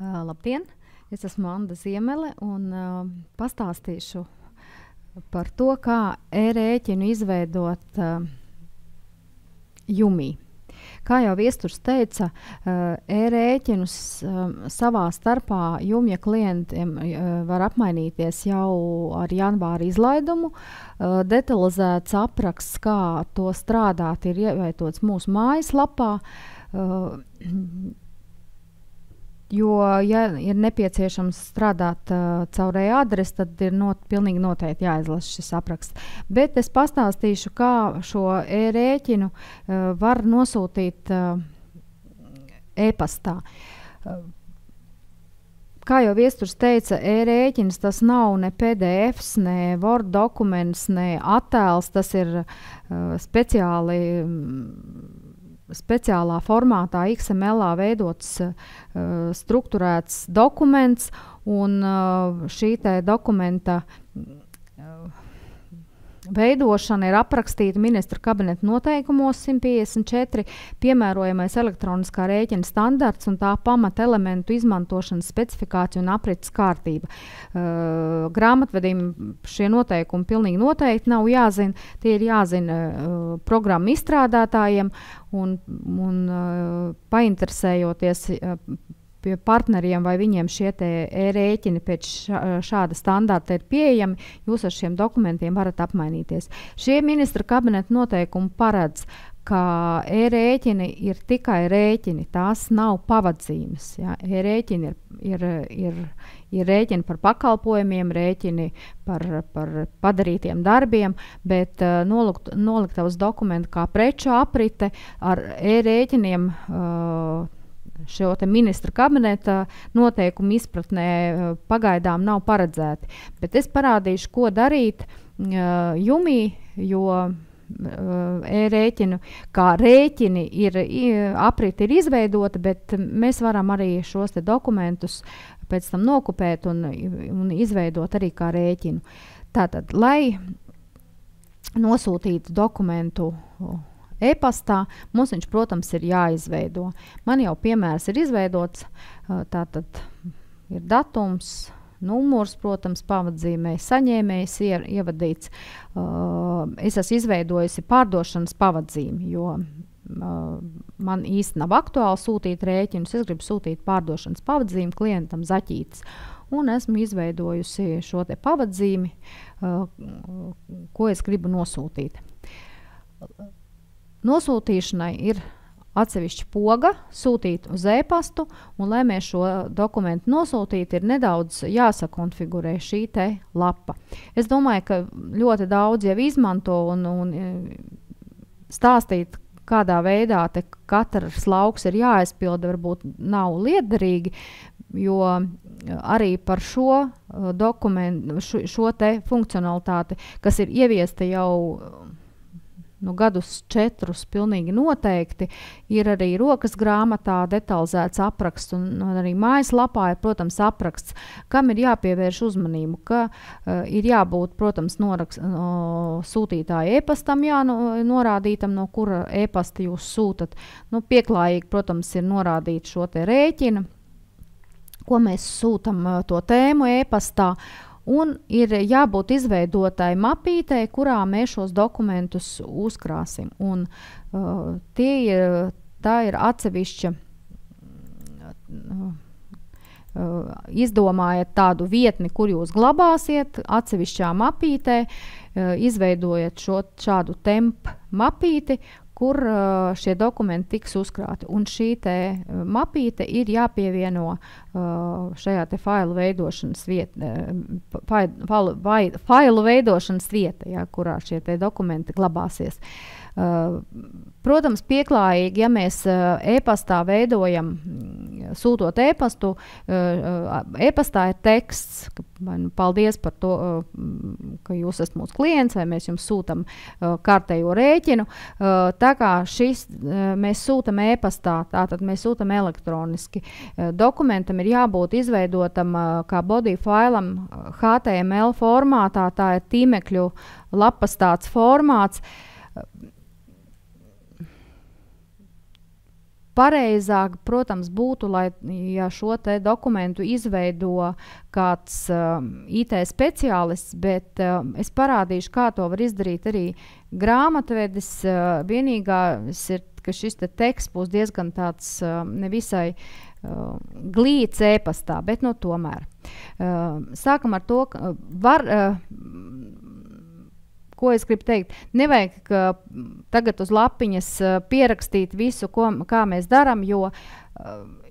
Labdien! Es esmu Anda Ziemele un pastāstīšu par to, kā e-rēķinu izveidot Jumī. Kā jau viesturs teica, e-rēķinus savā starpā Jumja klientiem var apmainīties jau ar janvāra izlaidumu. Detalizēts apraksts, kā to strādāt, ir ievietots mūsu mājaslapā. Jo, ja ir nepieciešams strādāt caur e-adresi, tad ir pilnīgi noteikti jāizlasa šis apraksts. Bet es pastāstīšu, kā šo e-rēķinu var nosūtīt e-pastā. Kā jau viesturs teica, e-rēķins tas nav ne PDFs, ne Word dokuments, ne attēls, tas ir speciālā formātā XML-ā veidots strukturēts dokuments, un šī te dokumenta veidošana ir aprakstīta ministra kabineta noteikumos 154, piemērojamais elektroniskā rēķina standarts un tā pamata elementu izmantošanas specifikācija un aprits kārtība. Grāmatvedim šie noteikumi pilnīgi noteikti nav jāzina, tie ir jāzina programmu izstrādātājiem un painteresējoties pie partneriem, vai viņiem šie e-rēķini pēc šāda standarta ir pieejami, jūs ar šiem dokumentiem varat apmainīties. Šie ministra kabineta noteikumi paredz, ka e-rēķini ir tikai rēķini, tās nav pavadzīmes. Ja? E-rēķini ir rēķini par pakalpojumiem, rēķini par padarītiem darbiem, bet noliktavas dokumenti kā preču aprite ar e-rēķiniem šo te ministra kabineta noteikumu izpratnē pagaidām nav paredzēti. Bet es parādīšu, ko darīt Jumī, jo e-rēķinu kā rēķini apriti ir izveidota, bet mēs varam arī šos te dokumentus pēc tam nokopēt un izveidot arī kā rēķinu. Tātad, lai nosūtītu dokumentu e-pastā, mums viņš, protams, ir jāizveido. Man jau piemērs ir izveidots, tātad ir datums, numurs, protams, pavadzīmējs, saņēmējs ievadīts. Es esmu izveidojusi pārdošanas pavadzīmi, jo man īsti nav aktuāli sūtīt rēķinus, es gribu sūtīt pārdošanas pavadzīmi klientam Zaķītis. Un esmu izveidojusi šo te pavadzīmi, ko es gribu nosūtīt. Nosūtīšanai ir atsevišķa poga, sūtīt uz e-pastu, un lai mēs šo dokumentu nosūtītu, ir nedaudz jāsakonfigurē šī te lapa. Es domāju, ka ļoti daudz jau izmanto un stāstīt, kādā veidā te katrs lauks ir jāaizpilda, varbūt nav liederīgi, jo arī par šo dokumentu, šo te funkcionalitāti, kas ir ieviesta jau gadus 4 pilnīgi noteikti, ir arī rokas grāmatā detalizēts apraksts, un arī mājaslapā ir, protams, apraksts, kam ir jāpievērš uzmanību, ka ir jābūt, protams, sūtītāja e-pastam norādītam, no kura e-pasta jūs sūtat. Pieklājīgi, protams, ir norādīt šo te rēķinu, ko mēs sūtam to tēmu e-pastā, un ir jābūt izveidotai mapītei, kurā mēs šos dokumentus uzkrāsim. Un tā ir atsevišķa, izdomājiet tādu vietni, kur jūs glabāsiet, atsevišķā mapītē, izveidojiet šādu temp mapīti, kur šie dokumenti tiks uzkrāti. Un šī te mapīte ir jāpievieno šajā te failu veidošanas vieta, ja, kurā šie te dokumenti glabāsies. Protams, pieklājīgi, ja mēs e-pastā veidojam, sūtot e-pastu, e-pastā ir teksts, paldies par to, ka jūs esat mūsu klients, vai mēs jums sūtam kārtējo rēķinu. Tā kā mēs sūtam e-pastā, tātad mēs sūtam elektroniski. Dokumentam ir jābūt izveidotam kā body failam HTML formātā, tā ir tīmekļu lapas tāds formāts. pareizāk, protams, būtu, lai ja šo te dokumentu izveido kāds IT speciālists, bet es parādīšu, kā to var izdarīt arī grāmatvedis. Vienīgais ir, ka šis te teksts būs diezgan tāds nevisai glīts e-pastā, bet no tomēr. Sākam ar to, ka ko es gribu teikt? Nevajag tagad uz lapiņas pierakstīt visu, kā mēs darām, jo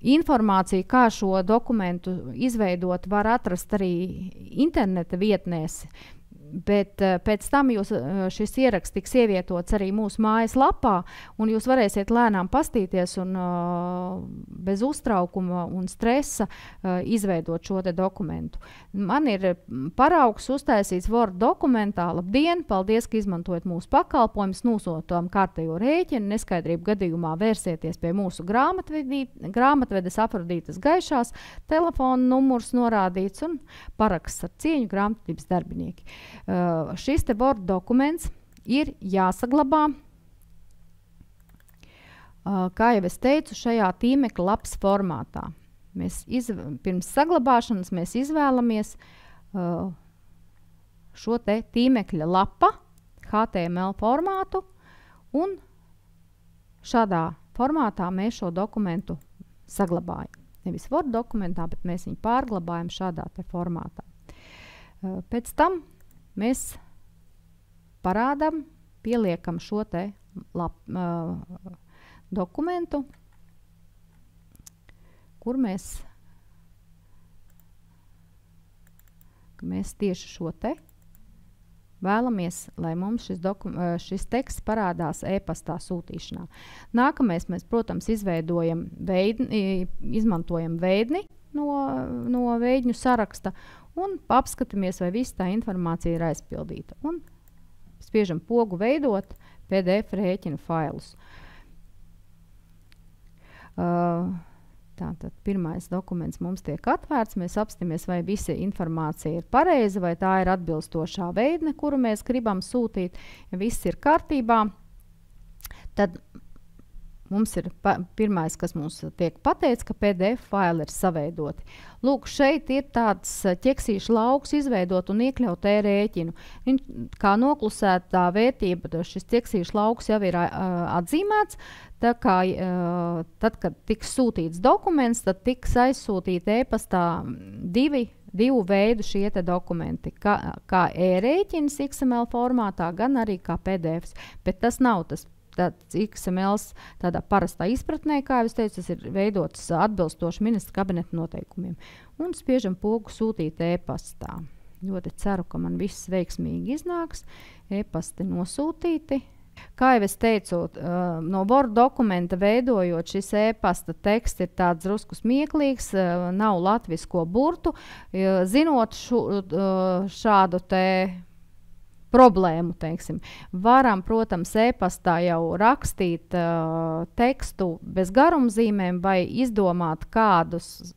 informāciju, kā šo dokumentu izveidot, var atrast arī interneta vietnēs. Bet pēc tam šis ieraksts tiks ievietots arī mūsu mājas lapā, un jūs varēsiet lēnām pastīties un bez uztraukuma un stresa izveidot šo te dokumentu. Man ir paraugs uztaisīts Word dokumentā. Labdien, paldies, ka izmantojat mūsu pakalpojumus, nosūtām kārtējo rēķinu, neskaidrību gadījumā vērsieties pie mūsu grāmatvedes Afrodītas Gaišās, telefona numurs norādīts un paraksts ar cieņu grāmatvedības darbinieki. Šis te Word dokuments ir jāsaglabā, kā jau es teicu, šajā tīmekļa lapas formātā. Pirms saglabāšanas mēs izvēlamies šo te tīmekļa lapa HTML formātu, un šādā formātā mēs šo dokumentu saglabājam. Nevis Word dokumentā, bet mēs viņu pārglabājam šādā te formātā. Pēc tam mēs parādam, pieliekam šo te dokumentu, kur mēs tieši šo te vēlamies, lai mums šis teksts parādās e-pastā sūtīšanā. Nākamais mēs, protams, izmantojam veidni no veidņu saraksta un apskatāmies, vai viss tā informācija ir aizpildīta. Un spiežam pogu veidot PDF rēķinu failus. Tātad pirmais dokuments mums tiek atvērts, mēs apstāmies, vai visa informācija ir pareiza, vai tā ir atbilstošā veidne, kuru mēs gribam sūtīt. Ja viss ir kārtībā, tad mums ir pirmais, kas mums tiek pateikts, ka PDF faili ir saveidoti. Lūk, šeit ir tāds ķeksīšu lauks izveidot un iekļaut e-rēķinu. Kā noklusētā vērtība, šis ķeksīšu lauks jau ir atzīmēts. Tā kā, tad, kad tiks sūtīts dokuments, tad tiks aizsūtīti e-pastā divu veidu šie te dokumenti. Kā e-rēķins XML formātā, gan arī kā PDFs. Bet tas nav tas XML tādā parastā izpratnē, kā es teicu, tas ir veidots atbilstoši ministra kabineta noteikumiem. Un spiežam pogu sūtīt e-pastā. Ļoti ceru, ka man viss veiksmīgi iznāks. E-pasti nosūtīti. Kā jau es teicu, no Word dokumenta veidojot, šis e-pasta teksts ir tāds drusku smieklīgs, nav latvisko burtu. Zinot šādu te problēmu, teiksim. Varam, protams, e-pastā jau rakstīt tekstu bez garumzīmēm vai izdomāt kādus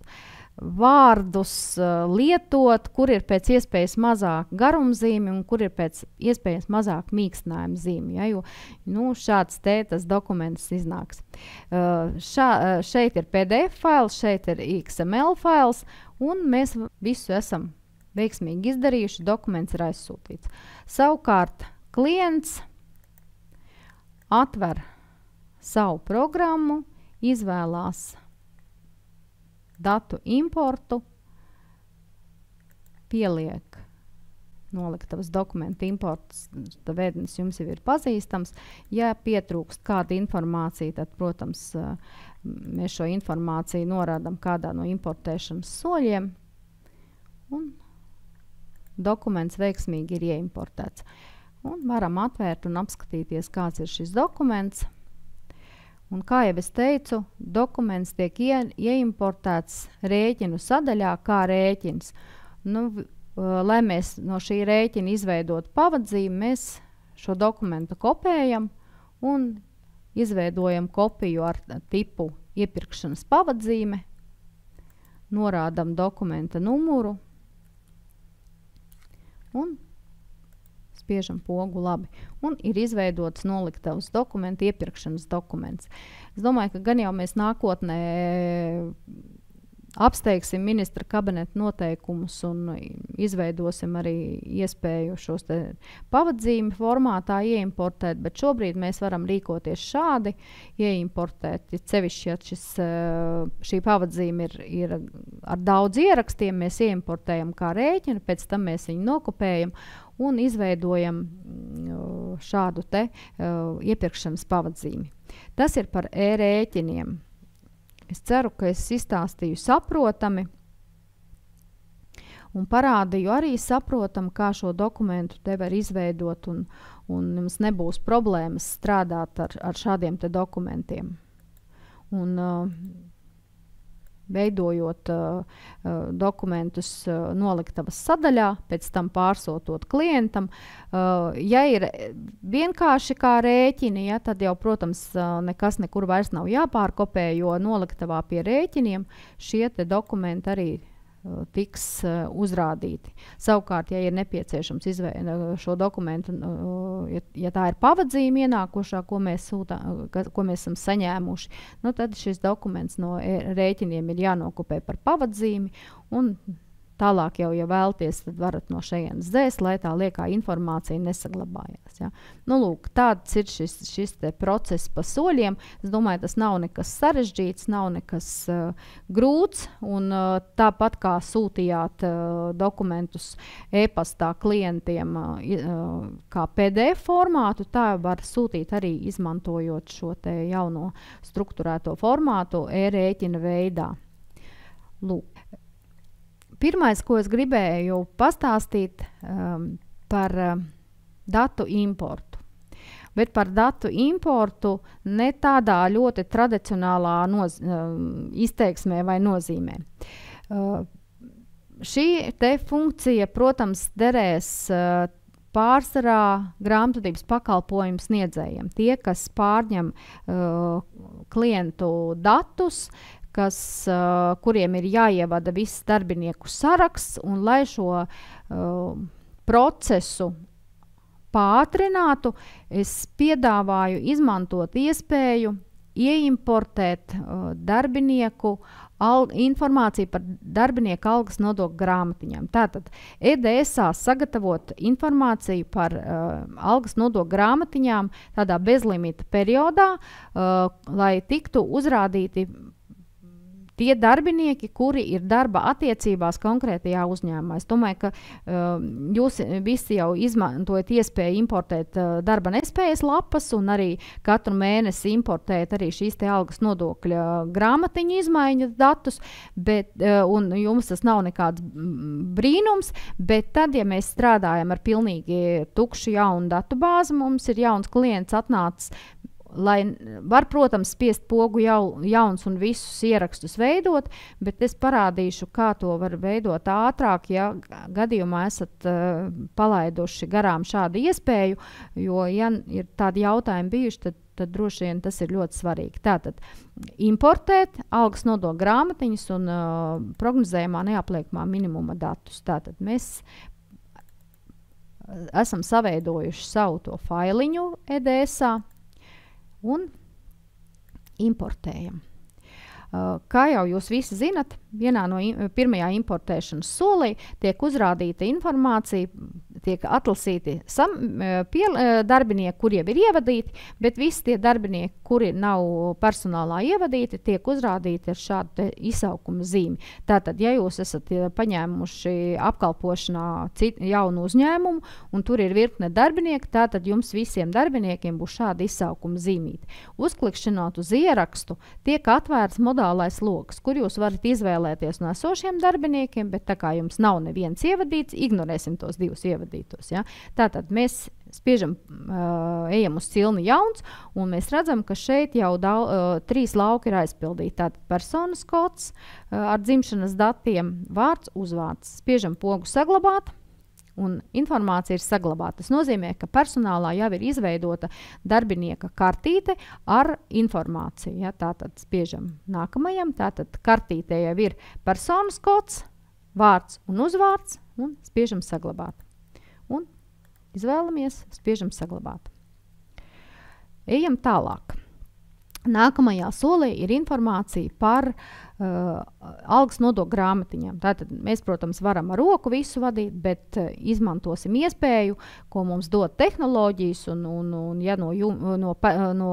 vārdus lietot, kur ir pēc iespējas mazāk garumzīmi un kur ir pēc iespējas mazāk mīkstinājuma zīmi. Ja, jo šāds tas dokuments iznāks. Šeit ir PDF fails, šeit ir XML fails, un mēs visu esam veiksmīgi izdarījuši, dokuments ir aizsūtīts. Savukārt klients atver savu programmu, izvēlās datu importu, pieliek noliktavas dokumentu imports, vēdnes jums jau ir pazīstams. Ja pietrūkst kāda informācija, tad, protams, mēs šo informāciju norādam kādā no importēšanas soļiem, un dokuments veiksmīgi ir ieimportēts. Un varam atvērt un apskatīties, kāds ir šis dokuments. Un kā jau es teicu, dokuments tiek ieimportēts rēķinu sadaļā kā rēķins. Lai mēs no šī rēķina izveidot pavadzīmi, mēs šo dokumentu kopējam un izveidojam kopiju ar tipu iepirkšanas pavadzīme, norādam dokumenta numuru un spiežam pogu labi. Un ir izveidots noliktavas dokumentu, iepirkšanas dokuments. Es domāju, ka gan jau mēs nākotnē apsteigsim ministra kabineta noteikumus un izveidosim arī iespēju šos te pavadzīmi formātā ieimportēt, bet šobrīd mēs varam rīkoties šādi, ieimportēt, ja sevišķi, ja šī pavadzīme ir ar daudz ierakstiem, mēs ieimportējam kā rēķinu, pēc tam mēs viņu nokopējam un izveidojam šādu te iepirkšanas pavadzīmi. Tas ir par e-rēķiniem. Es ceru, ka es izstāstīju saprotami un parādīju arī saprotam, kā šo dokumentu te var izveidot un jums nebūs problēmas strādāt ar šādiem te dokumentiem. Un veidojot dokumentus noliktavas sadaļā, pēc tam pārsūtot klientam. Ja ir vienkārši kā rēķini, ja, tad jau, protams, nekas nekur vairs nav jāpārkopē, jo noliktavā pie rēķiniem šie te dokumenti arī tiks uzrādīti. Savukārt, ja ir nepieciešams šo dokumentu, ja tā ir pavadzīme ienākošā, ko mēs esam saņēmuši, nu tad šis dokuments no rēķiniem ir jānokopē par pavadzīmi un tālāk jau, ja vēlties, tad varat no šejienes dzēst, lai tā liekā informācija nesaglabājās. Ja. Nu, lūk, tāds ir šis te process pa soļiem. Es domāju, tas nav nekas sarežģīts, nav nekas grūts, un tāpat kā sūtījāt dokumentus e-pastā klientiem kā PDF formātu, tā var sūtīt arī izmantojot šo te jauno strukturēto formātu e-rēķina veidā. Lūk. Pirmais, ko es gribēju pastāstīt par datu importu. Bet par datu importu ne tādā ļoti tradicionālā izteiksmē vai nozīmē. Šī te funkcija, protams, derēs pārsvarā grāmatvedības pakalpojumu sniedzējiem. Tie, kas pārņem klientu datus, kuriem ir jāievada viss darbinieku saraksts, un lai šo procesu pātrinātu, es piedāvāju izmantot iespēju ieimportēt darbinieku informāciju par darbinieku algas nodokļu grāmatiņām. Tātad EDSā sagatavot informāciju par algas nodokļu grāmatiņām tādā bezlimita periodā, lai tiktu uzrādīti tie darbinieki, kuri ir darba attiecībās konkrētajā uzņēmumā. Es domāju, ka jūs visi jau izmantojat iespēju importēt darba nespējas lapas un arī katru mēnesi importēt arī šīs te algas nodokļa grāmatiņu izmaiņas datus, un jums tas nav nekāds brīnums, bet tad, ja mēs strādājam ar pilnīgi tukšu jaunu datu bāzi, mums ir jauns klients atnācis, lai var, protams, spiest pogu jauns un visus ierakstus veidot, bet es parādīšu, kā to var veidot ātrāk, ja gadījumā esat palaiduši garām šādu iespēju, jo, ja ir tādi jautājumi bijuši, tad droši vien tas ir ļoti svarīgi. Tātad importēt algas nodokļu grāmatiņas un prognozējumā neapliekamā minimuma datus. Tātad mēs esam saveidojuši savu to failiņu EDSā, un importējam. Kā jau jūs visi zinat, vienā no pirmajā importēšanas solī tiek uzrādīta informācija, tiek atlasīti darbinieki, kuri jau ir ievadīti, bet visi tie darbinieki, kuri nav personālā ievadīti, tiek uzrādīti ar šādu izsaukuma zīmi. Tātad, ja jūs esat paņēmuši apkalpošanā jaunu uzņēmumu, un tur ir virkne darbinieki, tātad jums visiem darbiniekiem būs šāda izsaukuma zīmīte. Uzklikšķinot uz ierakstu, tiek atvērts modālais loks, kur jūs varat izvēlēties no esošiem darbiniekiem, bet tā kā jums nav neviens ievadīts, ignorēsim tos divus ievadītos. Ja? Tātad mēs spiežam, ejam uz cilni jauns, un mēs redzam, ka šeit jau 3 lauki ir aizpildīti. Tātad personas kods ar dzimšanas datiem, vārds, uzvārds. Spiežam pogu saglabāt, un informācija ir saglabāta. Tas nozīmē, ka personālā jau ir izveidota darbinieka kartīte ar informāciju. Ja? Tātad spiežam nākamajam, tātad kartītē jau ir personas kods, vārds un uzvārds, un spiežam saglabāt. Un Izvēlamies, spiežam saglabāt. Ejam tālāk. Nākamajā solī ir informācija par algas nodokļu grāmatiņām. Tātad mēs, protams, varam ar roku visu vadīt, bet izmantosim iespēju, ko mums dod tehnoloģijas, un ja no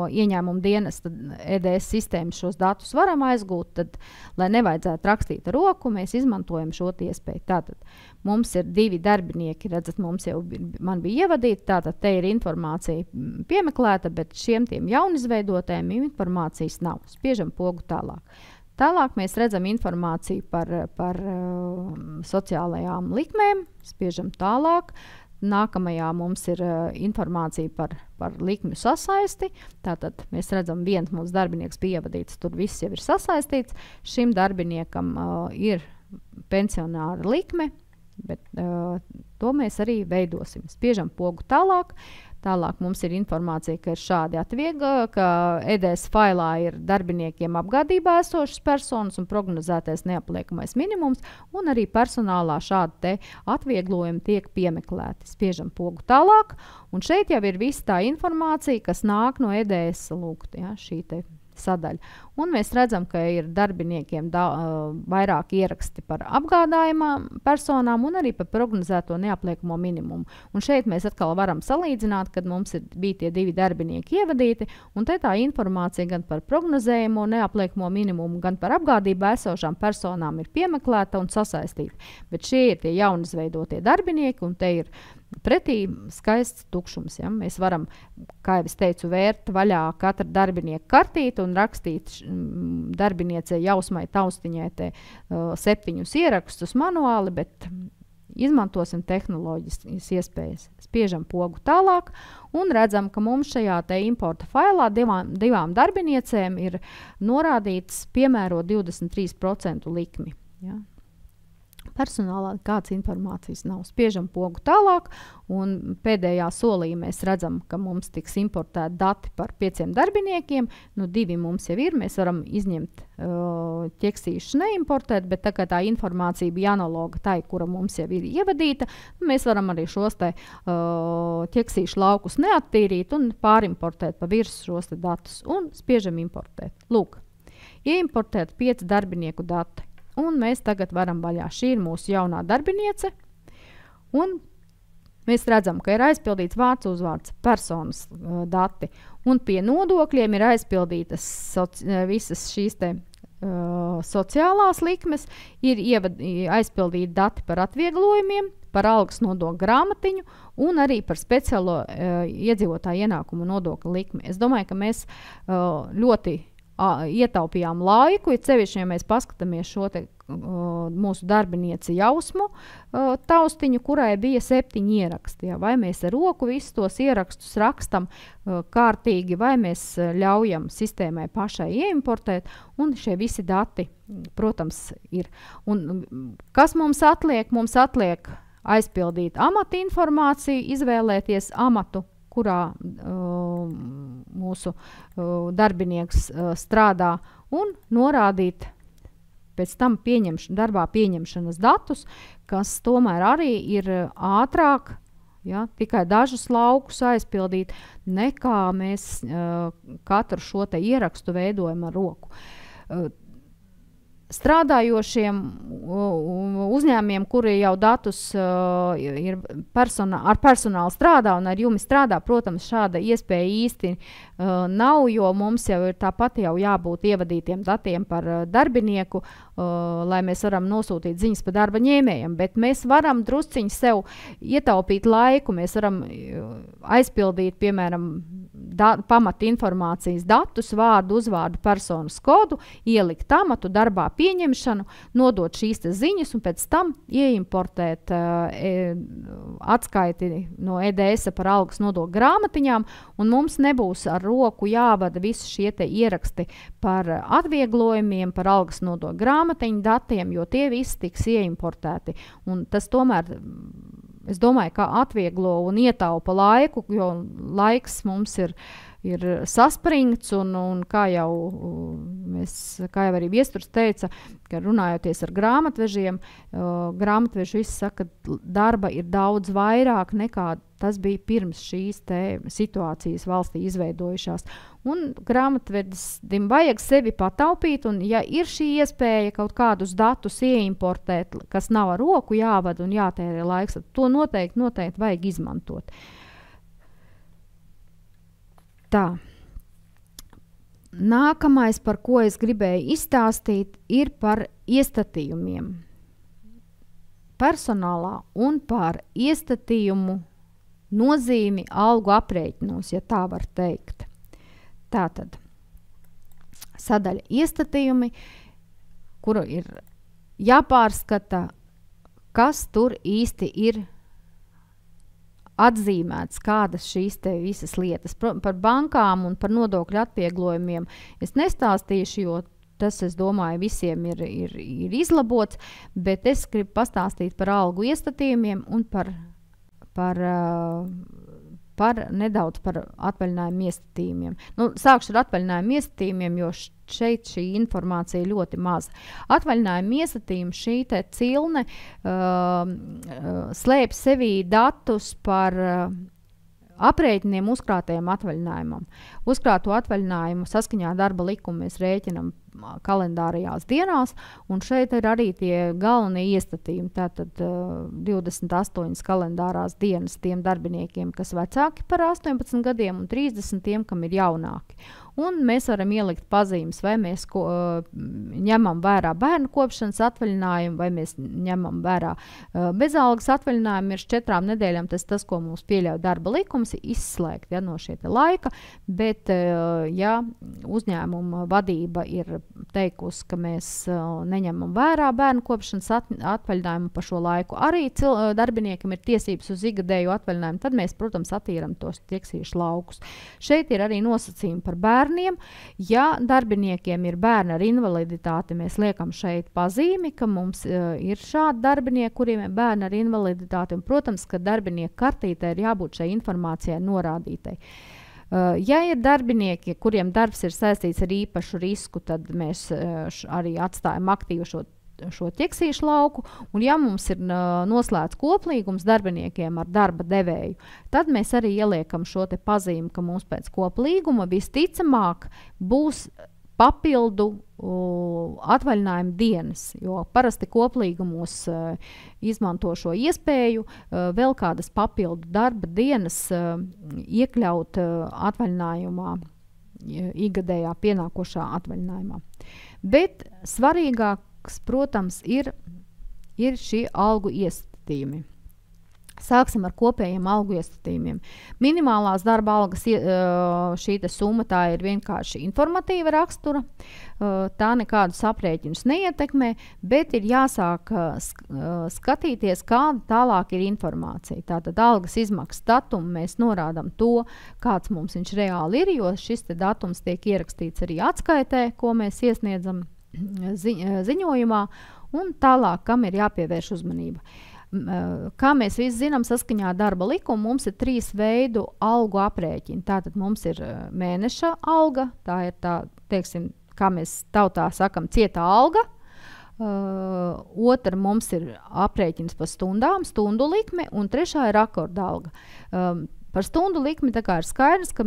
ieņēmuma dienesta EDS sistēmas šos datus varam aizgūt, tad, lai nevajadzētu rakstīt ar roku, mēs izmantojam šo iespēju. Tātad mums ir 2 darbinieki, redzat, man bija ievadīta, tātad te ir informācija piemeklēta, bet šiem tiem jaunizveidotēm informācijas nav. Spiežam pogu tālāk. Tālāk mēs redzam informāciju par sociālajām likmēm, spiežam tālāk. Nākamajā mums ir informācija par likmju sasaisti. Tātad mēs redzam, viens mūsu darbinieks bija ievadīts, tur viss jau ir sasaistīts. Šim darbiniekam ir pensionāra likme, bet to mēs arī veidosim. Spiežam pogu tālāk. Tālāk mums ir informācija, ka ir šādi ka EDS failā ir darbiniekiem apgādībā esošas personas un prognozētais neapliekamais minimums, un arī personālā šādi te atvieglojumi tiek piemeklēti. Spiežam pogu tālāk, un šeit jau ir viss tā informācija, kas nāk no EDS lūgt, ja, šī te sadaļa. Un mēs redzam, ka ir darbiniekiem vairāk ieraksti par apgādājumām personām un arī par prognozēto neapliekamo minimumu. Un šeit mēs atkal varam salīdzināt, kad mums bija tie 2 darbinieki ievadīti, un te tā informācija gan par prognozējumu neapliekamo minimumu, gan par apgādībā esošām personām ir piemeklēta un sasaistīta. Bet šie ir tie jaunizveidotie darbinieki, un te ir pretī skaists tukšums. Ja? Mēs varam, kā jau es teicu, vērt vaļā katru darbinieku kartīti un rakstīt darbiniecei Jausmai Taustiņai 7 ierakstus manuāli, bet izmantosim tehnoloģiskas iespējas. Spiežam pogu tālāk un redzam, ka mums šajā te importa failā divām darbiniecēm ir norādīts piemērot 23% likmi. Ja? Personālā kāds informācijas nav. Spiežam pogu tālāk, un pēdējā solī mēs redzam, ka mums tiks importēti dati par 5 darbiniekiem. 2 mums jau ir, mēs varam izņemt ķeksīšus neimportēt, bet tā kā tā informācija bija analoga tai, kura mums jau ir ievadīta, mēs varam arī šos te ķeksīšu laukus neattīrīt un pārimportēt pa virsmu šos te datus, un spiežam importēt. Lūk, ieimportēt 5 darbinieku dati. Un mēs tagad varam vaļā. Šī ir mūsu jaunā darbiniece. Un mēs redzam, ka ir aizpildīts vārds uzvārds, personas dati. Un pie nodokļiem ir aizpildītas visas šīs te sociālās likmes, ir aizpildīti dati par atvieglojumiem, par algas nodokļu grāmatiņu un arī par speciālo iedzīvotāju ienākumu nodokļu likmi. Es domāju, ka mēs ļoti ietaupījām laiku, ja sevišķi, ja mēs paskatāmies šo te mūsu darbinieci Jausmu Taustiņu, kurai bija 7 ieraksti. Ja? Vai mēs ar roku visus tos ierakstus rakstam kārtīgi, vai mēs ļaujam sistēmai pašai ieimportēt, un šie visi dati, protams, ir. Un kas mums atliek? Mums atliek aizpildīt amata informāciju, izvēlēties amatu, kurā mūsu darbinieks strādā, un norādīt pēc tam darbā pieņemšanas datus, kas tomēr arī ir ātrāk, ja, tikai dažus laukus aizpildīt, nekā mēs katru šo te ierakstu veidojam ar roku. Strādājošiem uzņēmumiem, kuri jau datus ir ar personālu strādā un ar jumi strādā, protams, šāda iespēja īsti nav, jo mums jau ir tāpat jau jābūt ievadītiem datiem par darbinieku, lai mēs varam nosūtīt ziņas par darba ņēmējiem, bet mēs varam drusciņi sev ietaupīt laiku, mēs varam aizpildīt, piemēram, pamata informācijas datus, vārdu, uzvārdu, personas kodu, ielikt amatu, darbā pieņemšanu, nodot šīs ziņas un pēc tam ieimportēt atskaiti no EDS par algas nodokļu grāmatiņām, un mums nebūs ar roku jāvada visi šie te ieraksti par atvieglojumiem, par algas nodokļu grāmatiņu datiem, jo tie visi tiks ieimportēti. Un tas tomēr, es domāju, ka atvieglo un ietaupa laiku, jo laiks mums ir ir saspringts, un kā jau arī Viesturs teica, ka runājoties ar grāmatvežiem, grāmatveži visi saka, ka darba ir daudz vairāk nekā tas bija pirms šīs situācijas valstī izveidojušās. Un grāmatvedis vajag sevi pataupīt, un ja ir šī iespēja kaut kādus datus ieimportēt, kas nav ar roku jāvada un jātērē laiks, to noteikti vajag izmantot. Tā. Nākamais, par ko es gribēju izstāstīt, ir par iestatījumiem. Personālā un par iestatījumu nozīmi algu aprēķinos, ja tā var teikt. Tātad sadaļa iestatījumi, kuru ir jāpārskata, kas tur īsti ir atzīmēts, kādas šīs visas lietas. Par bankām un par nodokļu atvieglojumiem es nestāstīšu, jo tas, es domāju, visiem ir izlabots, bet es gribu pastāstīt par algu iestatījumiem un nedaudz par atvaļinājumu iestatījumiem. Sākšu ar atvaļinājumu iestatījumiem, jo šeit šī informācija ļoti maza. Atvaļinājumu iestatījumi, šī cilne slēp sevī datus par aprēķiniem uzkrātajam atvaļinājumam. Uzkrāto atvaļinājumu saskaņā darba likumu mēs rēķinam kalendārajās dienās, un šeit ir arī tie galvenie iestatījumi. Tātad 28 kalendārās dienas tiem darbiniekiem, kas vecāki par 18 gadiem, un 30 tiem, kam ir jaunāki. Un mēs varam ielikt pazīmes, vai mēs ņemam vērā bērnu kopšanas atvaļinājumu, vai mēs ņemam vērā bezalgas atvaļinājumu. Ir 4 nedēļām tas, ko mums pieļauj darba likums, ir izslēgt no šie laika, bet ja uzņēmuma vadība ir teikusi, ka mēs neņemam vērā bērnu kopšanas atvaļinājumu pa šo laiku, arī darbiniekam ir tiesības uz ikgadēju atvaļinājumu, tad mēs, protams, attīram tos tieksīšu laukus. Šeit ir arī nosacījumi par bērniem. Ja darbiniekiem ir bērni ar invaliditāti, mēs liekam šeit pazīmi, ka mums ir šādi darbinieki, kuriem ir bērni ar invaliditāti, un, protams, ka darbinieku kartītē ir jābūt šai informācijai norādītai. Ja ir darbinieki, kuriem darbs ir saistīts ar īpašu risku, tad mēs arī atstājam aktīvu šo ķeksīšu lauku, un ja mums ir noslēgts koplīgums darbiniekiem ar darba devēju, tad mēs arī ieliekam šo te pazīmi, ka mums pēc koplīguma visticamāk būs papildu atvaļinājuma dienas, jo parasti koplīgumos izmanto šo iespēju vēl kādas papildu darba dienas iekļaut atvaļinājumā, ikgadējā pienākošā atvaļinājumā. Bet svarīgāks, protams, ir šī algu iestatījumi. Sāksim ar kopējiem algu iestatījumiem. Minimālās darba algas šī summa tā ir vienkārši informatīva rakstura. Tā nekādus aprēķinus neietekmē, bet ir jāsāk skatīties, kāda tālāk ir informācija. Tātad algas izmaksas datumu mēs norādām to, kāds mums viņš reāli ir, jo šis te datums tiek ierakstīts arī atskaitē, ko mēs iesniedzam ziņojumā, un tālāk, kam ir jāpievērš uzmanība. Kā mēs visi zinām, saskaņā darba likumu mums ir 3 veidu algu aprēķini. Tātad mums ir mēneša alga, tā ir tā, teiksim, kā mēs tautā sakam, cietā alga. Otra mums ir aprēķins par stundām, stundu likme, un 3. ir akorda alga. Par stundu likmi tā kā ir skaidrs, ka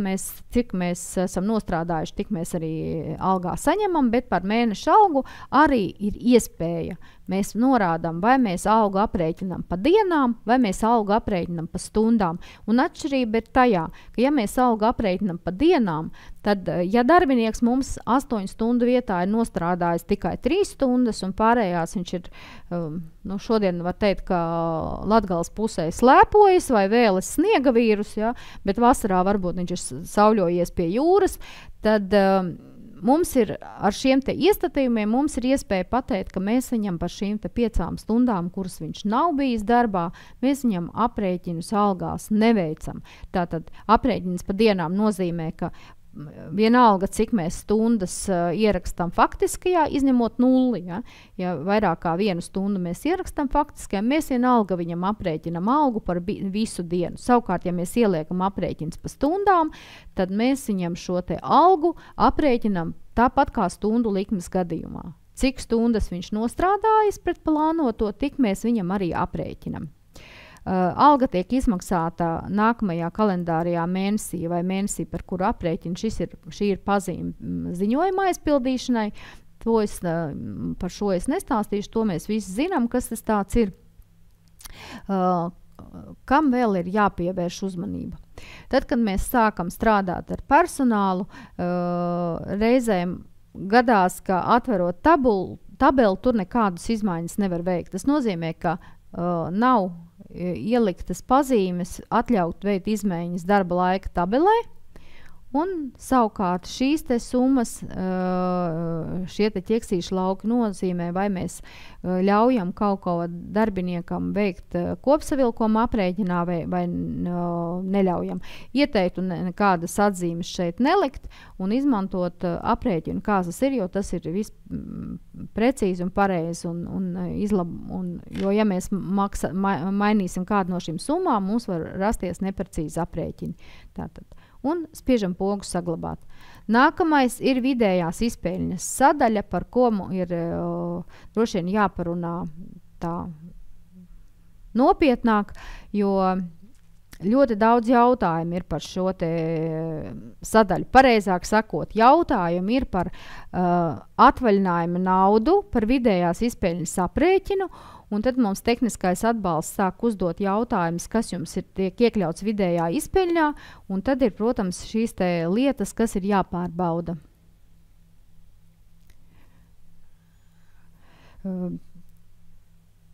cik mēs esam nostrādājuši, tik mēs arī algā saņemam, bet par mēneša algu arī ir iespēja. Mēs norādām, vai mēs algu aprēķinām pa dienām, vai mēs algu aprēķinām pa stundām. Un atšķirība ir tajā, ka ja mēs algu aprēķinām pa dienām, tad, ja darbinieks mums 8 stundu vietā ir nostrādājis tikai 3 stundas un pārējās viņš ir, šodien var teikt, ka Latgales pusē slēpojas vai vēles sniega vīrus, ja, bet vasarā varbūt viņš ir sauļojies pie jūras, tad mums ir ar šiem te iestatījumiem, mums ir iespēja pateikt, ka mēs viņam par šīm te 5 stundām, kuras viņš nav bijis darbā, mēs viņam aprēķinus algās neveicam. Tātad aprēķins pa dienām nozīmē, ka vienalga, cik mēs stundas ierakstam faktiskajā, izņemot 0. Ja vairāk kā 1 stundu mēs ierakstam faktiskajā, mēs vienalga viņam aprēķinam algu par visu dienu. Savukārt, ja mēs ieliekam aprēķins pa stundām, tad mēs viņam šo te algu aprēķinam tāpat kā stundu likmes gadījumā. Cik stundas viņš nostrādājas pret plānoto, tik mēs viņam arī aprēķinam. Alga tiek izmaksāta nākamajā kalendārajā mēnesī vai mēnesī, par kuru aprēķinu. Šī ir pazīme ziņojuma aizpildīšanai. Par šo es nestāstīšu, to mēs visi zinām, kas tas tāds ir. Kam vēl ir jāpievērš uzmanība? Tad, kad mēs sākam strādāt ar personālu, reizēm gadās, ka atverot tabeli, tur nekādas izmaiņas nevar veikt. Tas nozīmē, ka nav ieliktas pazīmes atļaut veikt izmaiņas darba laika tabelē, un savukārt šīs te summas, šie te ķeksīšu lauki nozīmē, vai mēs ļaujam kaut ko darbiniekam veikt kopsavilkuma aprēķinā vai neļaujam. Ieteiktu nekādas atzīmes šeit nelikt un izmantot aprēķinu, kā tas ir, jo tas ir viss precīzi un pareizi. Jo ja mēs mainīsim kādu no šīm summām, mums var rasties neprecīzi aprēķini. Tātad. Un spiežam pogu saglabāt. Nākamais ir vidējās izpēļņas sadaļa, par ko ir droši vien jāparunā tā nopietnāk, jo ļoti daudz jautājumu ir par šo te sadaļu. Pareizāk sakot, jautājumi ir par atvaļinājuma naudu, par vidējās izpēļņas aprēķinu, un tad mums tehniskais atbalsts sāk uzdot jautājumus, kas jums tiek iekļauts vidējā izpeļņā, un tad ir, protams, šīs te lietas, kas ir jāpārbauda.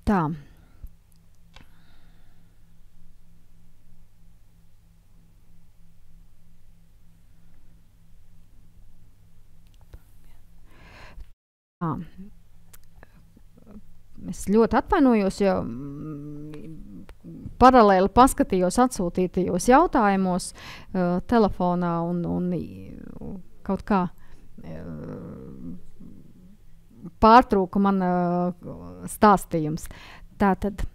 Tā. Es ļoti atvainojos, jo paralēli paskatījos atsūtītajos jautājumos telefonā un kaut kā pārtrūka man stāstījums. Tātad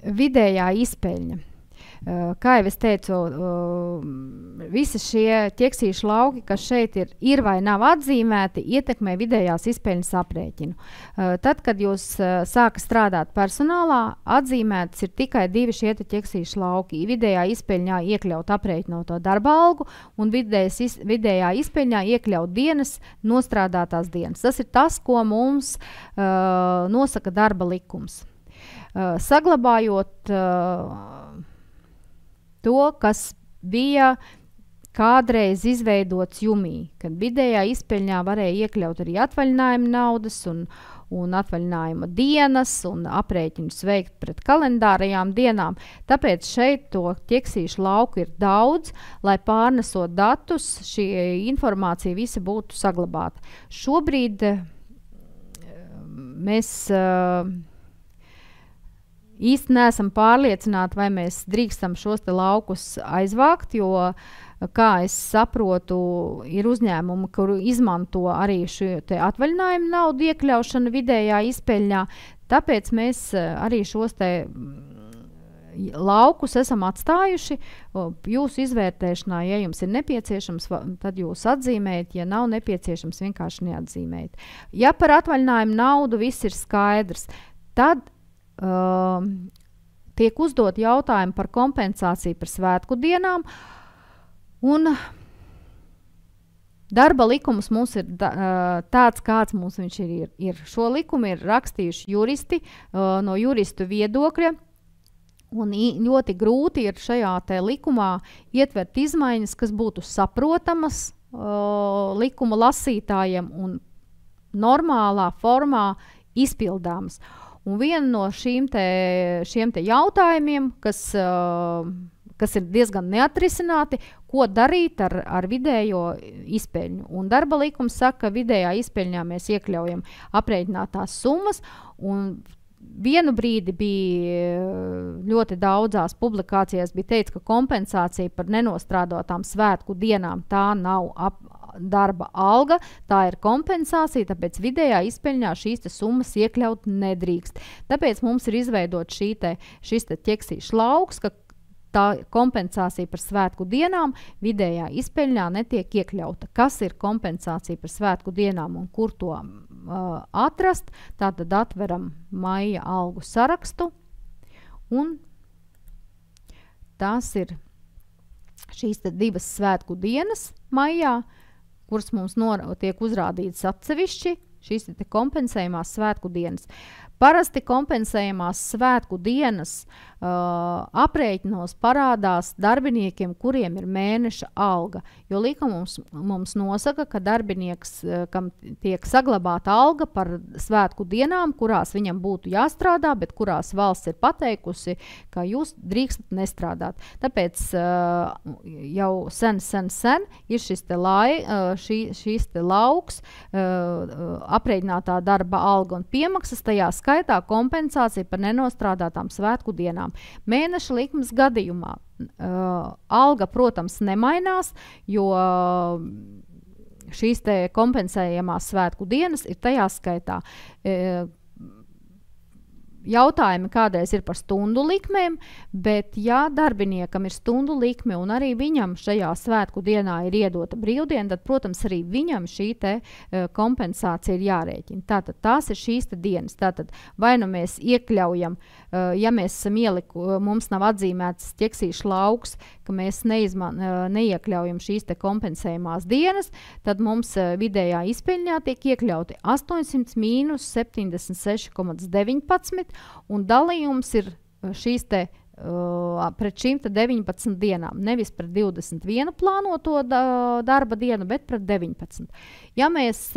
vidējā izpeļņa. Kā jau es teicu, visi šie ķeksīšu lauki, kas šeit ir vai nav atzīmēti, ietekmē vidējās izpeļņas aprēķinu. Tad, kad jūs sākat strādāt personālā, atzīmētas ir tikai 2 šie ķeksīšu lauki. Vidējā izpeļņā iekļaut aprēķinoto darba algu un vidējā izpeļņā iekļaut dienas, nostrādātās dienas. Tas ir tas, ko mums nosaka darba likums. Saglabājot to, kas bija kādreiz izveidots jumī, kad vidējā izpeļņā varēja iekļaut arī atvaļinājuma naudas un atvaļinājuma dienas un aprēķinus veikt pret kalendārajām dienām. Tāpēc šeit to ķeksīšu lauku ir daudz, lai pārnesot datus, šī informācija visa būtu saglabāta. Šobrīd mēs īsti neesam pārliecināti, vai mēs drīkstam šos te laukus aizvākt, jo, kā es saprotu, ir uzņēmumi, kuru izmanto arī šo te atvaļinājumu naudu iekļaušanu vidējā izpeļņā. Tāpēc mēs arī šos te laukus esam atstājuši jūsu izvērtēšanā. Ja jums ir nepieciešams, tad jūs atzīmējat, ja nav nepieciešams, vienkārši neatzīmējat. Ja par atvaļinājumu naudu viss ir skaidrs, tad tiek uzdot jautājumi par kompensāciju par svētku dienām, un darba likums mums ir tāds, kāds mums viņš ir. Šo likumu ir rakstījuši juristi no juristu viedokļa, un ļoti grūti ir šajā te likumā ietvert izmaiņas, kas būtu saprotamas likuma lasītājiem un normālā formā izpildāmas. Un viena no šiem te jautājumiem, kas ir diezgan neatrisināti, ko darīt ar vidējo izpeļņu. Un darba likums saka, ka vidējā izpeļņā mēs iekļaujam aprēķinātās summas, un Vienu brīdi bija ļoti daudzās publikācijās bija teikts, ka kompensācija par nenostrādātām svētku dienām tā nav darba alga, tā ir kompensācija, tāpēc vidējā izpeļņā šīs summas iekļaut nedrīkst. Tāpēc mums ir izveidot šis ķeksīšu lauks, ka tā kompensācija par svētku dienām vidējā izpeļņā netiek iekļauta. Kas ir kompensācija par svētku dienām un kur to atrast? Tātad atveram maija algu sarakstu, un tās ir šīs divas svētku dienas maijā, kuras mums tiek uzrādītas atsevišķi, šīs ir kompensējumās svētku dienas. Parasti kompensējumās svētku dienas aprēķinos parādās darbiniekiem, kuriem ir mēneša alga, jo likums mums nosaka, ka darbinieks, kam tiek saglabāta alga par svētku dienām, kurās viņam būtu jāstrādā, bet kurās valsts ir pateikusi, ka jūs drīkstat nestrādāt. Tāpēc jau sen ir šis lauks, aprēķinātā darba alga un piemaksas, tajā skaitā kompensācija par nenostrādātām svētku dienām. Mēneša likmes gadījumā alga, protams, nemainās, jo šīs kompensējamās svētku dienas ir tajā skaitā. Jautājumi kādreiz ir par stundu likmēm, bet ja darbiniekam ir stundu likme un arī viņam šajā svētku dienā ir iedota brīvdiena, tad, protams, arī viņam šī kompensācija ir jārēķina. Tātad tās ir šīs dienas. Tātad vai nu mēs iekļaujam, ja mēs esam mums nav atzīmēts ķeksīšu lauks, ka mēs neiekļaujam šīs kompensējumās dienas, tad mums vidējā izpeļņā tiek iekļauti 800 mīnus 76,19, un dalījums ir šīs pret šīm 19 dienām, nevis pret 21 plānoto darba dienu, bet pret 19. Ja mēs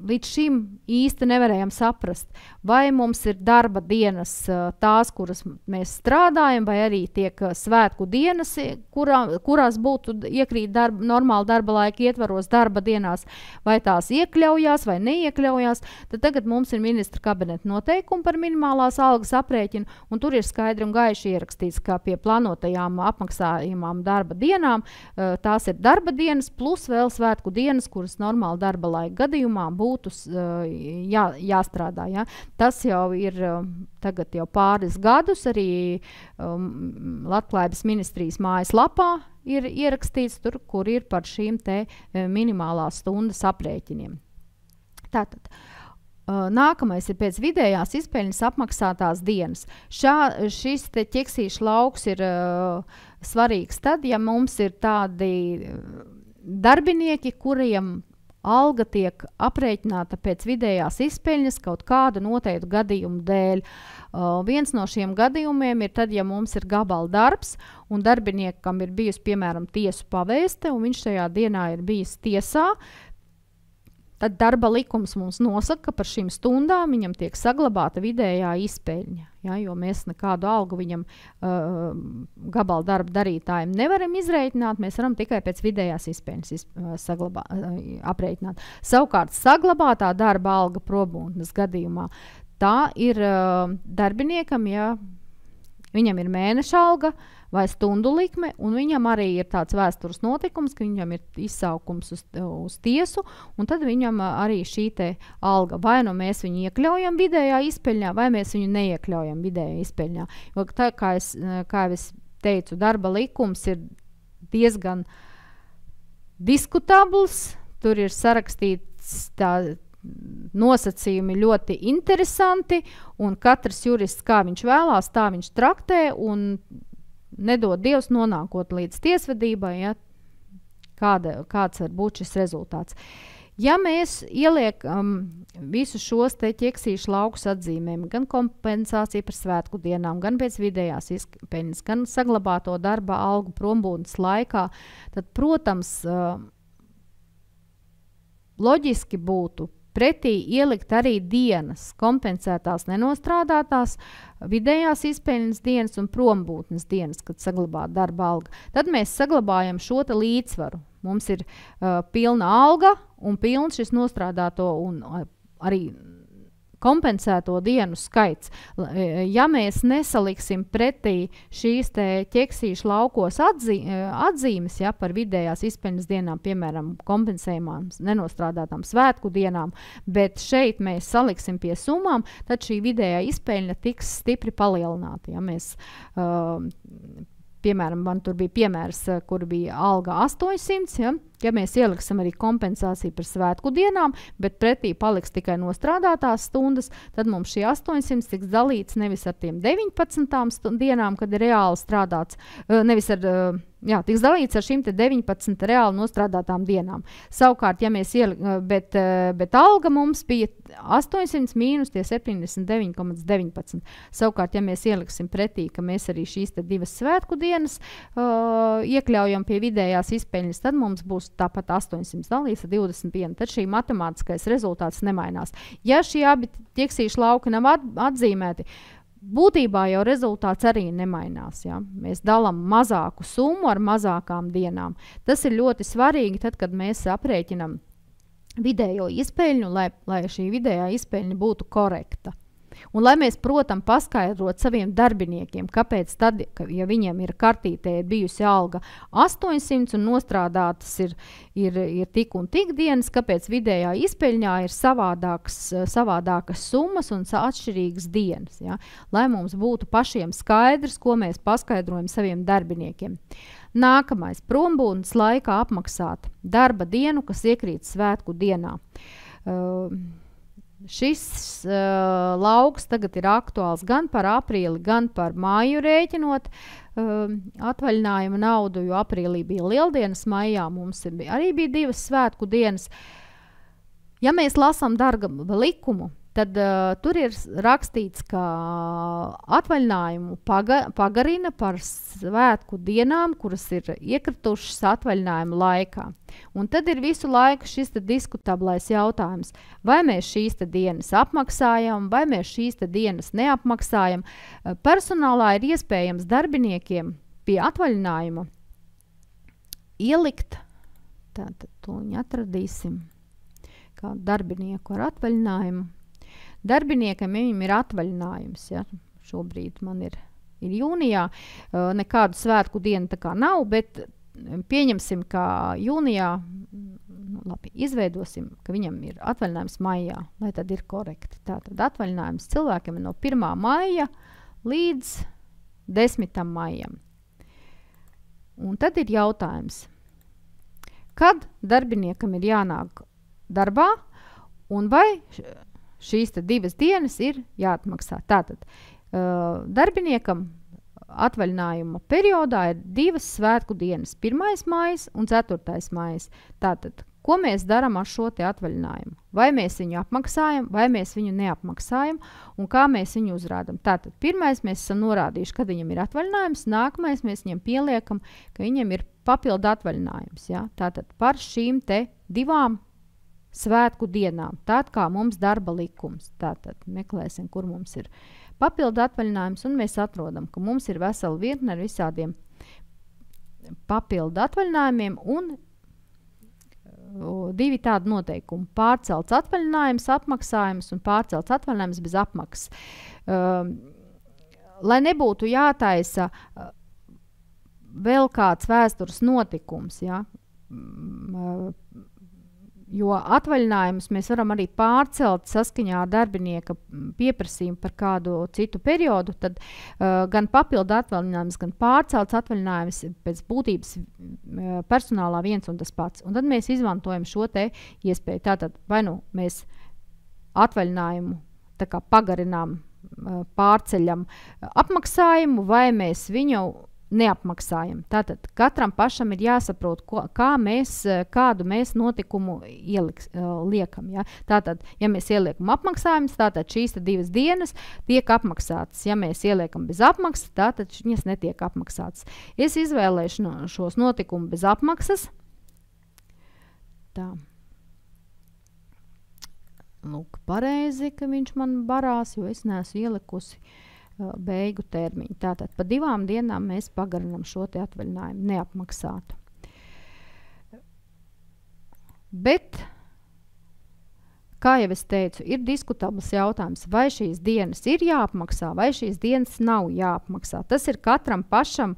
līdz šim īsti nevarējām saprast, vai mums ir darba dienas tās, kuras mēs strādājam, vai arī tiek svētku dienas, kurās būtu iekrīt normāli darba laika ietvaros darba dienās, vai tās iekļaujās vai neiekļaujās, tad tagad mums ir ministra kabineta noteikumi par minimālās algas aprēķinu, un tur ir skaidri un gaiši ierakstīts, ka pie plānotajām apmaksājumām darba dienām tās ir darba dienas plus vēl svētku dienas, kuras normāli darba laika gadījumā būtu jāstrādā. Ja? Tas jau ir tagad jau pāris gadus, arī Labklājības ministrijas mājaslapā ir ierakstīts tur, kur ir par šīm minimālās stundas aprēķiniem. Tātad. Nākamais ir pēc vidējās izpeļņas apmaksātās dienas. Šis ķeksīšu lauks ir svarīgs tad, ja mums ir tādi darbinieki, kuriem alga tiek aprēķināta pēc vidējās izpeļņas kaut kādu noteiktu gadījumu dēļ. Viens no šiem gadījumiem ir tad, ja mums ir gabala darbs un darbiniekam ir bijusi, piemēram, tiesu pavēste un viņš šajā dienā ir bijis tiesā, tad darba likums mums nosaka, ka par šīm stundām viņam tiek saglabāta vidējā izpeļņa. Ja, jo mēs nekādu algu viņam gabala darba darītājiem nevaram izreikināt, mēs varam tikai pēc vidējās izpeļņas aprēķināt. Savukārt saglabātā darba alga probūtnes gadījumā, tā ir darbiniekam, ja viņam ir mēneša alga vai stundu likme, un viņam arī ir tāds vēstures notikums, ka viņam ir izsaukums uz tiesu, un tad viņam arī šī alga, vai nu mēs viņu iekļaujam vidējā izpeļņā, vai mēs viņu neiekļaujam vidējā izpeļņā. Jo tā, kā es teicu, darba likums ir diezgan diskutabls, tur ir sarakstīts nosacījumi ļoti interesanti, un katrs jurists, kā viņš vēlās, tā viņš traktē, un nedod Dievs nonākot līdz tiesvedībai, ja, kāds var būt šis rezultāts. Ja mēs ieliekam visus šos ķeksīšu laukus atzīmēm, gan kompensāciju par svētku dienām, gan pēc vidējās izpeļņas, gan saglabāto darba algu prombūtnes laikā, tad, protams, loģiski būtu pretī ielikt arī dienas, kompensētās nenostrādātās, vidējās izpeļņas dienas un prombūtnes dienas, kad saglabāt darba alga. Tad mēs saglabājam šo līdzsvaru. Mums ir pilna alga un pilns šis nostrādāto un arī kompensēto dienu skaits. Ja mēs nesaliksim pretī šīs te ķeksīšu laukos atzīmes, ja, par vidējās izpeļņas dienām, piemēram, kompensējumām, nenostrādātām svētku dienām, bet šeit mēs saliksim pie summām, tad šī vidējā izpeļņa tiks stipri palielināta. Ja mēs, piemēram, man tur bija piemērs, kur bija alga 800, ja mēs ieliksim arī kompensāciju par svētku dienām, bet pretī paliks tikai nostrādātās stundas, tad mums šī 800 tiks dalīts nevis ar tiem 19 dienām, kad ir reāli strādāts, nevis ar, tiks dalīts ar šīm te 19 reāli nostrādātām dienām. Savukārt, ja mēs bet alga mums bija 800 mīnus tie 79,19. Savukārt, ja mēs ieliksim pretī, ka mēs arī šīs te 2 svētku dienas iekļaujam pie vidējās izpeļņas, tad mums būs tāpat 800 dalīts ar 21. Tad šī matemātiskais rezultāts nemainās. Ja šie abi ķeksīšu lauki nav atzīmēti, būtībā jau rezultāts arī nemainās. Ja? Mēs dalām mazāku summu ar mazākām dienām. Tas ir ļoti svarīgi, tad, kad mēs aprēķinam vidējo izpeļņu, lai šī vidējā izpeļņa būtu korekta. Un lai mēs, protams, paskaidrot saviem darbiniekiem, kāpēc tad, ja viņiem ir kartītē bijusi alga 800 un nostrādātas ir tik un tik dienas, kāpēc vidējā izpeļņā ir savādākas summas un atšķirīgas dienas. Ja? Lai mums būtu pašiem skaidrs, ko mēs paskaidrojam saviem darbiniekiem. Nākamais, prombūtnes laikā apmaksāt darba dienu, kas iekrīt svētku dienā. Šis lauks tagad ir aktuāls gan par aprīli, gan par māju rēķinot atvaļinājuma naudu, jo aprīlī bija lieldienas, maijā mums arī bija 2 svētku dienas. Ja mēs lasām darba likumu, tad tur ir rakstīts, ka atvaļinājumu pagarina par svētku dienām, kuras ir iekritušas atvaļinājuma laikā. Un tad ir visu laiku šis te diskutablais jautājums, vai mēs šīs te dienas apmaksājam, vai mēs šīs te dienas neapmaksājam. Personālā ir iespējams darbiniekiem pie atvaļinājuma ielikt, tātad to viņi atradīsim, kā darbinieku ar atvaļinājumu. Darbiniekam, ja viņam ir atvaļinājums, ja, šobrīd man ir jūnijā, nekādu svētku dienu tā kā nav, bet pieņemsim, ka jūnijā, izveidosim, ka viņam ir atvaļinājums maijā, lai tad ir korekti. Tātad atvaļinājums cilvēkiem ir no 1. maija līdz 10. maijam. Un tad ir jautājums, kad darbiniekam ir jānāk darbā un vai šīs 2 dienas ir jāatmaksā. Tātad darbiniekam atvaļinājuma periodā ir 2 svētku dienas, 1. maijs un 4. maijs. Tātad, ko mēs darām ar šo te atvaļinājumu? Vai mēs viņu apmaksājam, vai mēs viņu neapmaksājam, un kā mēs viņu uzrādam? Tātad, 1. mēs esam norādījuši, kad viņam ir atvaļinājums, nākamais mēs viņam pieliekam, ka viņam ir papildu atvaļinājums. Ja? Tātad, par šīm te 2 svētku dienām, tād kā mums darba likums. Tātad meklēsim, kur mums ir papildu atvaļinājums, un mēs atrodam, ka mums ir vesela virkne ar visādiem papildu atvaļinājumiem un 2 tādi noteikumi. Pārcelts atvaļinājums, apmaksājums un pārcelts atvaļinājums bez apmaksas. Lai nebūtu jātaisa vēl kāds vēstures notikums, ja, jo atvaļinājumus mēs varam arī pārcelt saskaņā ar darbinieka pieprasījumu par kādu citu periodu, tad gan papildu atvaļinājums, gan pārcelts atvaļinājums pēc būtības personālā viens un tas pats. Un tad mēs izmantojam šo te iespēju. Tātad vai nu mēs atvaļinājumu tā kā pagarinām, pārceļam apmaksājumu, vai mēs viņu neapmaksājam. Tātad katram pašam ir jāsaprot, kādu mēs notikumu liekam. Ja? Tātad, ja mēs ieliekam apmaksājumus, tātad šīs 2 dienas tiek apmaksātas. Ja mēs ieliekam bez apmaksas, tātad viņas netiek apmaksātas. Es izvēlēšu šos notikumu bez apmaksas. Tā. Lūk, pareizi, ka viņš man barās, jo es neesmu ielikusi beigu termiņu. Tātad pa 2 dienām mēs pagarinām šo te atvaļinājumu neapmaksātu. Bet kā jau es teicu, ir diskutabls jautājums, vai šīs dienas ir jāapmaksā, vai šīs dienas nav jāapmaksā. Tas ir katram pašam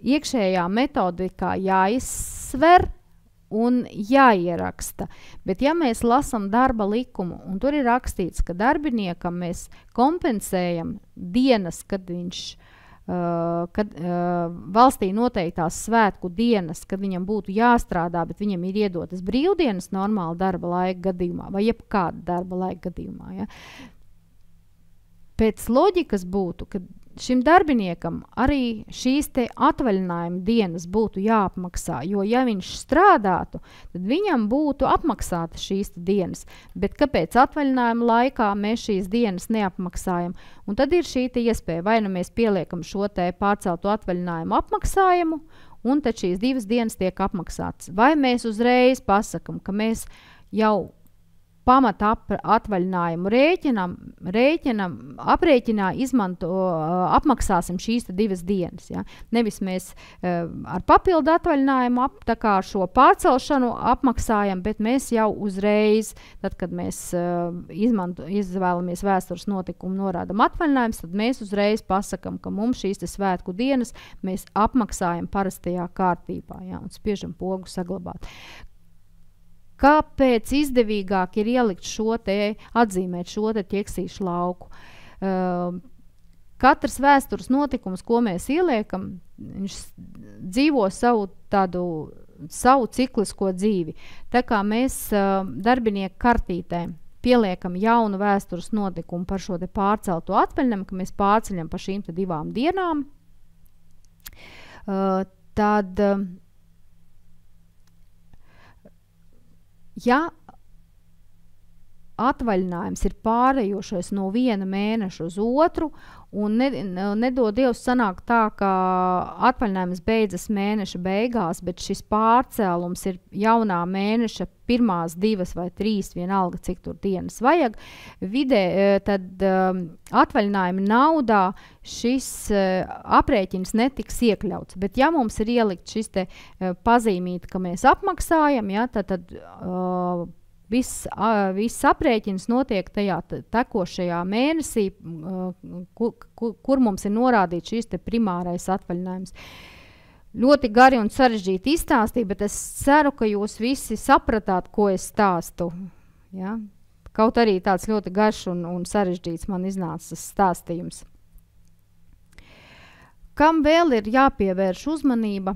iekšējā metodikā jāizsver un jāieraksta. Bet ja mēs lasam darba likumu, un tur ir rakstīts, ka darbiniekam mēs kompensējam dienas, kad viņš valstī noteiktās svētku dienas, kad viņam būtu jāstrādā, bet viņam ir iedotas brīvdienas normāla darba laika gadījumā, vai jebkāda darba laika gadījumā. Ja? Pēc loģikas būtu, ka šim darbiniekam arī šīs te atvaļinājuma dienas būtu jāapmaksā, jo ja viņš strādātu, tad viņam būtu apmaksāta šīs dienas, bet kāpēc atvaļinājuma laikā mēs šīs dienas neapmaksājam? Un tad ir šī te iespēja, vai nu mēs pieliekam šo te pārceltu atvaļinājumu apmaksājumu, un tad šīs 2 dienas tiek apmaksātas. Vai mēs uzreiz pasakam, ka mēs jau pamata atvaļinājumu aprēķinā apmaksāsim šīs 2 dienas. Ja? Nevis mēs ar papildu atvaļinājumu tā kā šo pārcelšanu apmaksājam, bet mēs jau uzreiz, tad, kad mēs izvēlamies vēstures notikumu norādam atvaļinājums, tad mēs uzreiz pasakam, ka mums šīs svētku dienas mēs apmaksājam parastajā kārtībā, ja? Un spiežam pogu saglabāt. Kāpēc izdevīgāk ir ielikt atzīmēt šo te ķeksīšu lauku? Katrs vēstures notikums, ko mēs ieliekam, viņš dzīvo savu ciklisko dzīvi. Tā kā mēs darbinieku kartītē pieliekam jaunu vēstures notikumu par šo te pārcelto atvaļinājumu, ka mēs pārceļam pa šīm 2 dienām, tad ja atvaļinājums ir pārējošais no 1 mēneša uz otru, un nedod Dievs sanāk tā, ka atvaļinājums beidzas mēneša beigās, bet šis pārcēlums ir jaunā mēneša pirmās 2 vai 3, vienalga, cik tur dienas vajag, tad atvaļinājuma naudā šis aprēķins netiks iekļauts. Bet ja mums ir ielikt šis te pazīmīt, ka mēs apmaksājam, ja, tad viss aprēķins notiek tajā tekošajā mēnesī, kur mums ir norādīts šīs te primārais atvaļinājums. Ļoti gari un sarežģīti izstāstīja, bet es ceru, ka jūs visi sapratāt, ko es stāstu. Ja? Kaut arī tāds ļoti garš un sarežģīts man iznāca tas stāstījums. Kam vēl ir jāpievērš uzmanība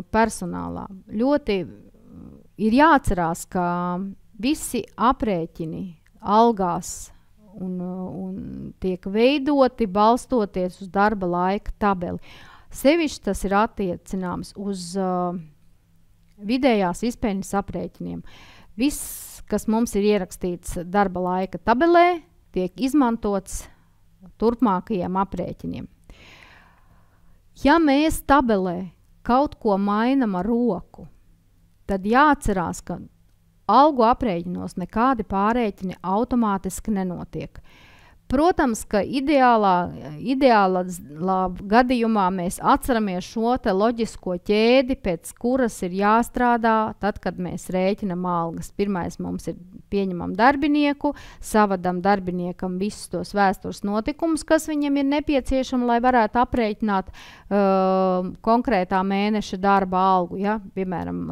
personālā? Ļoti ir jāatcerās, ka visi aprēķini algās un tiek veidoti balstoties uz darba laika tabeli. Sevišķi tas ir attiecināms uz vidējās izpēļņas aprēķiniem. Viss, kas mums ir ierakstīts darba laika tabelē, tiek izmantots turpmākajiem aprēķiniem. Ja mēs tabelē kaut ko mainam ar roku, tad jāatcerās, ka algu aprēķinos nekādi pārēķini automātiski nenotiek. Protams, ka ideālā gadījumā mēs atceramies šo te loģisko ķēdi, pēc kuras ir jāstrādā tad, kad mēs rēķinam algas. Pirmais mums ir pieņemam darbinieku, savadam darbiniekam visus tos vēstures notikumus, kas viņam ir nepieciešami, lai varētu aprēķināt konkrētā mēneša darba algu. Ja? Piemēram,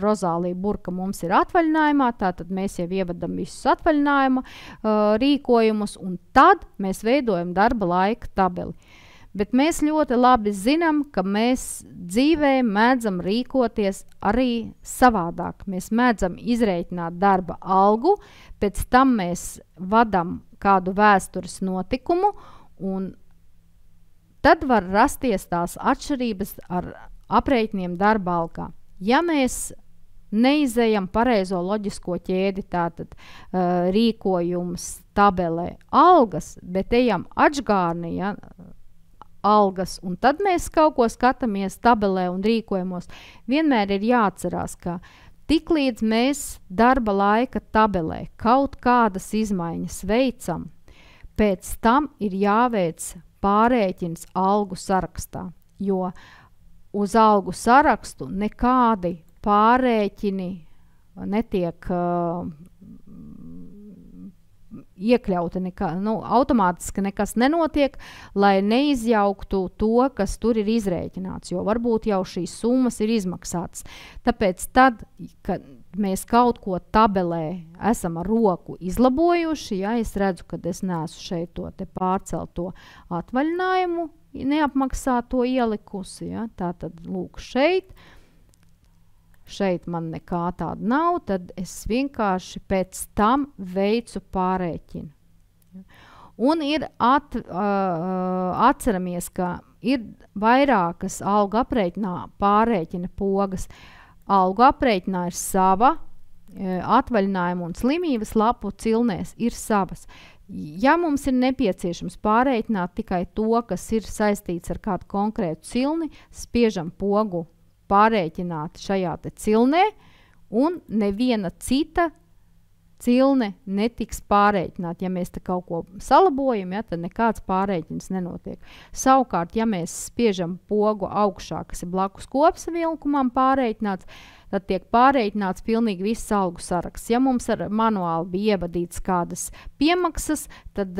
Rozālija Burka mums ir atvaļinājumā, tātad mēs jau ievadam visus atvaļinājuma rīkojumus, un tad mēs veidojam darba laika tabeli. Bet mēs ļoti labi zinām, ka mēs dzīvē mēdzam rīkoties arī savādāk. Mēs mēdzam izrēķināt darba algu, pēc tam mēs vadam kādu vēstures notikumu, un tad var rasties tās atšķirības ar aprēķiniem darba algā. Ja mēs neizejam pareizo loģisko ķēdi, tātad rīkojums tabelē algas, bet ejam atžgārni, ja, algas, un tad mēs kaut ko skatāmies tabelē un rīkojumos. Vienmēr ir jāatcerās, ka tiklīdz mēs darba laika tabelē kaut kādas izmaiņas veicam, pēc tam ir jāveic pārēķins algu sarakstā, jo uz algu sarakstu nekādi pārēķini netiek iekļauta automātiski nekas nenotiek, lai neizjauktu to, kas tur ir izrēķināts, jo varbūt jau šīs summas ir izmaksātas. Tāpēc tad, kad mēs kaut ko tabelē esam ar roku izlabojuši, ja es redzu, kad es neesmu šeit to te pārcelto atvaļinājumu, neapmaksāto ielikusi, ja, tātad lūk šeit man nekā tāda nav, tad es vienkārši pēc tam veicu pārēķinu. Un ir atceramies, ka ir vairākas algu aprēķinā pārēķina pogas. Algu aprēķinā ir sava, atvaļinājuma un slimības lapu cilnēs ir savas. Ja mums ir nepieciešams pārēķināt tikai to, kas ir saistīts ar kādu konkrētu cilni, spiežam pogu pārēķināt šajā te cilnē, un neviena cita cilne netiks pārēķināt. Ja mēs te kaut ko salabojam, ja, tad nekāds pārēķins nenotiek. Savukārt, ja mēs spiežam pogu augšā, kas ir blakus kopsavilkumam pārēķināts, tad tiek pārēķināts pilnīgi viss algu saraksts. Ja mums ar manuāli bija ievadīts kādas piemaksas, tad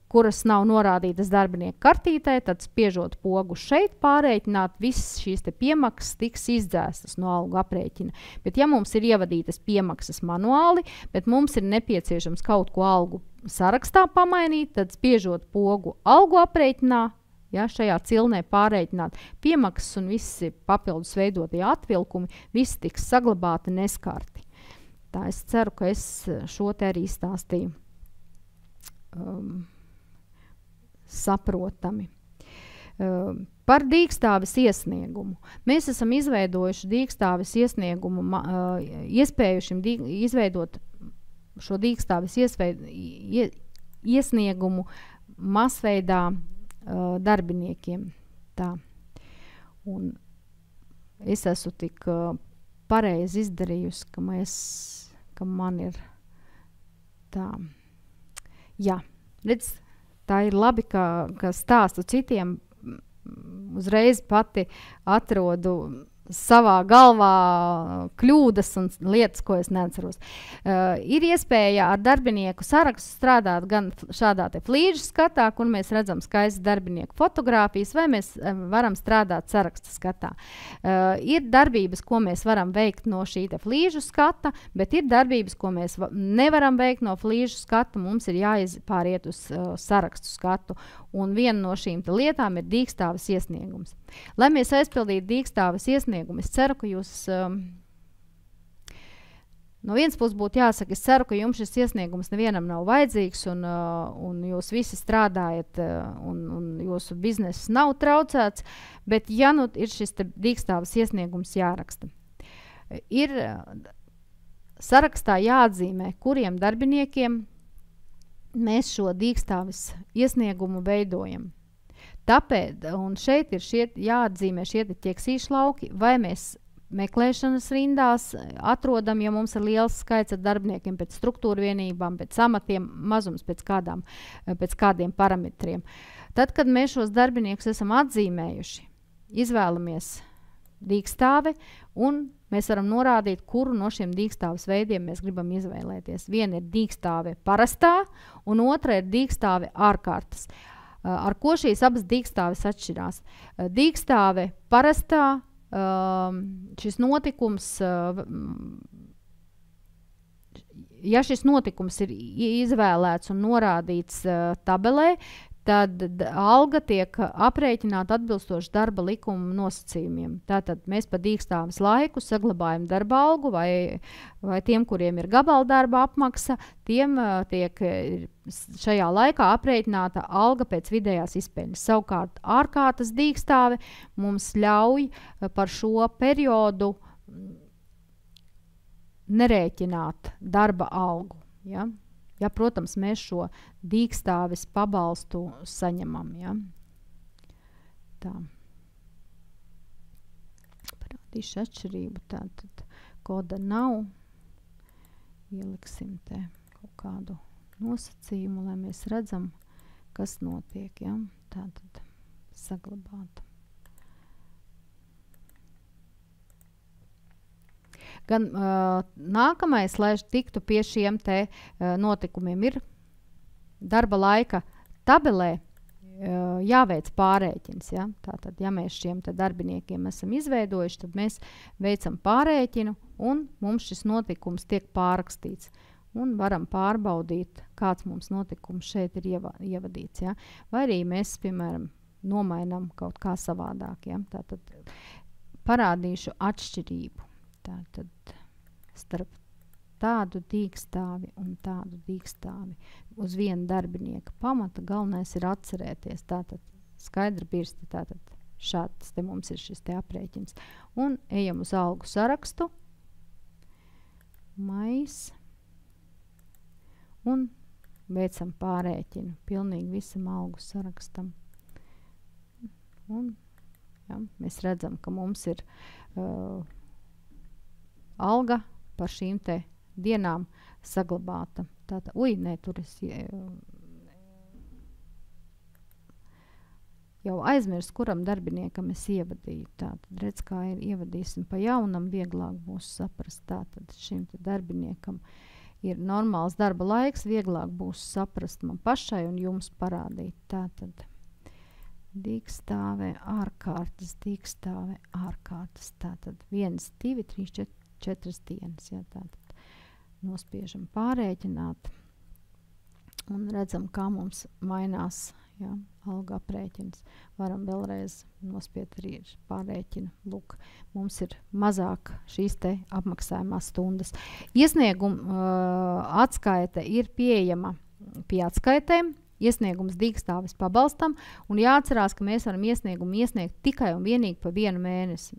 kuras nav norādītas darbinieku kartītē, tad spiežot pogu šeit pārēķināt, visas šīs te piemaksas tiks izdzēstas no algu aprēķina. Bet ja mums ir ievadītas piemaksas manuāli, bet mums ir nepieciešams kaut ko algu sarakstā pamainīt, tad spiežot pogu algu aprēķinā, ja, šajā cilnē pārēķināt piemaksas un visi papildus veidotie atvilkumi, visi tiks saglabāti neskarti. Tā es ceru, ka es šo te arī stāstīju saprotami. Par dīkstāves iesniegumu. Mēs esam izveidojuši dīkstāves iesniegumu, iespējuši izveidot šo dīkstāves iesniegumu masveidā darbiniekiem. Tā. Un es esmu tik pareizi izdarījusi, ka man ir tā. Jā, redz, tā ir labi, ka stāstu citiem, uzreiz pati atrodu savā galvā kļūdas un lietas, ko es neatceros. Ir iespēja ar darbinieku sarakstu strādāt gan šādā te flīžu skatā, kur mēs redzam skaistas darbinieku fotogrāfijas, vai mēs varam strādāt saraksta skatā. Ir darbības, ko mēs varam veikt no šī te flīžu skata, bet ir darbības, ko mēs nevaram veikt no flīžu skata, mums ir jāizpāriet uz sarakstu skatu. Un viena no šīm te lietām ir dīkstāves iesniegums. Lai mēs aizpildītu dīkstāves iesniegumu, es ceru, ka jūs, no vienas puses būtu jāsaka, es ceru, ka jums šis iesniegums nevienam nav vajadzīgs un jūs visi strādājat un jūsu bizness nav traucēts, bet ja nu ir šis te dīkstāves iesniegums jāraksta. Ir sarakstā jāatzīmē, kuriem darbiniekiem mēs šo dīkstāves iesniegumu veidojam. Tāpēc, un šeit ir jāatzīmē šie ķeksīšu lauki, vai mēs meklēšanas rindās atrodam, ja mums ir liels skaits ar darbiniekiem pēc struktūra vienībām, pēc amatiem, mazums pēc kādiem parametriem. Tad, kad mēs šos darbiniekus esam atzīmējuši, izvēlamies dīkstāvi un mēs varam norādīt, kuru no šiem dīkstāves veidiem mēs gribam izvēlēties. Viena ir dīkstāve parastā, un otra ir dīkstāve ārkārtas. Ar ko šīs abas dīkstāves atšķirās? Dīkstāve parastā, šis notikums, ja šis notikums ir izvēlēts un norādīts tabelē, tad alga tiek aprēķināta atbilstoši darba likuma nosacījumiem. Tātad mēs pa dīkstāves laiku saglabājam darba algu vai tiem, kuriem ir gabaldarba apmaksa, tiem tiek šajā laikā aprēķināta alga pēc vidējās izpeļņas. Savukārt ārkārtas dīkstāve mums ļauj par šo periodu nerēķināt darba algu. Ja? Ja, protams, mēs šo dīkstāves pabalstu saņemam. Ja? Tā. Parādīšu atšķirību. Tātad koda nav. Ieliksim te kaut kādu nosacījumu, lai mēs redzam, kas notiek. Ja? Tātad saglabāt. Gan nākamais, lai tiktu pie šiem te notikumiem, ir darba laika tabelē jāveic pārēķins. Ja? Tātad, ja mēs šiem te darbiniekiem esam izveidojuši, tad mēs veicam pārēķinu un mums šis notikums tiek pārrakstīts. Un varam pārbaudīt, kāds mums notikums šeit ir ievadīts. Ja? Vai arī mēs, piemēram, nomainām kaut kā savādāk. Ja? Tātad parādīšu atšķirību. Tātad starp tādu dīkstāvi un tādu dīkstāvi uz vienu darbinieka pamata galvenais ir atcerēties. Tātad skaidra pirsti, tātad šāds te mums ir šis te aprēķins. Un ejam uz algu sarakstu. Mais. Un veicam pārēķinu pilnīgi visam algu sarakstam. Un ja, mēs redzam, ka mums ir alga par šīm te dienām saglabāta. Tātad, tur es jau aizmirst, kuram darbiniekam es ievadīju. Tātad, redz, kā ir ievadīsim pa jaunam, vieglāk būs saprast. Tātad, šim te darbiniekam ir normāls darba laiks, vieglāk būs saprast man pašai un jums parādīt. Tātad, dīkstāve, ārkārtas, dīkstāve, ārkārtas. Tātad, 1, 2, 3, 4 dienas. Ja, tātad, nospiežam pārēķināt un redzam, kā mums mainās ja, alga aprēķins. Varam vēlreiz nospiet arī pārēķinu. Lūk, mums ir mazāk šīs te apmaksājumās stundas. Iesnieguma atskaite ir pieejama pie atskaitēm. Iesniegums dīkstāves pabalstam un jāatcerās, ka mēs varam iesniegumu iesniegt tikai un vienīgi pa 1 mēnesi.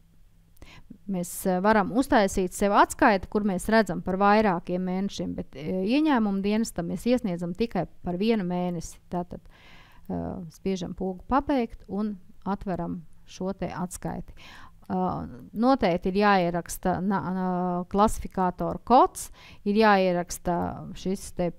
Mēs varam uztaisīt sev atskaiti, kur mēs redzam par vairākiem mēnešiem, bet ieņēmumu dienestam mēs iesniedzam tikai par 1 mēnesi. Tātad spiežam pogu pabeigt un atveram šo te atskaiti. Noteikti ir jāieraksta klasifikātoru kods, ir jāieraksta šis te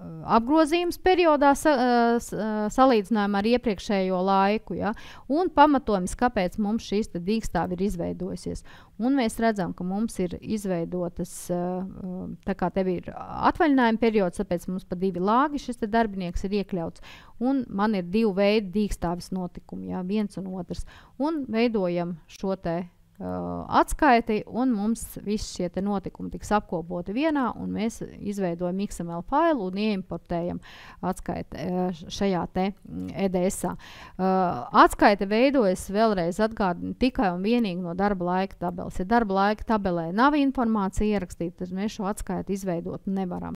apgrozījums periodā salīdzinājumā ar iepriekšējo laiku. Ja? Un pamatojums, kāpēc mums šīs te dīkstāvi ir izveidojusies. Un mēs redzam, ka mums ir izveidotas, tā kā tev ir atvaļinājuma periods, tāpēc mums pa 2 lāgi šis te darbinieks ir iekļauts. Un man ir 2 veidi dīkstāvis notikumi, ja? 1 un 2. Un veidojam šo te atskaiti un mums visi šie te notikumi tiks apkopoti vienā un mēs izveidojam XML failu un ieimportējam atskaiti šajā te EDS-ā. Atskaite veidojas vēlreiz atgādini tikai un vienīgi no darba laika tabeles. Ja darba laika tabelē nav informācija ierakstīta, tad mēs šo atskaiti izveidot nevaram.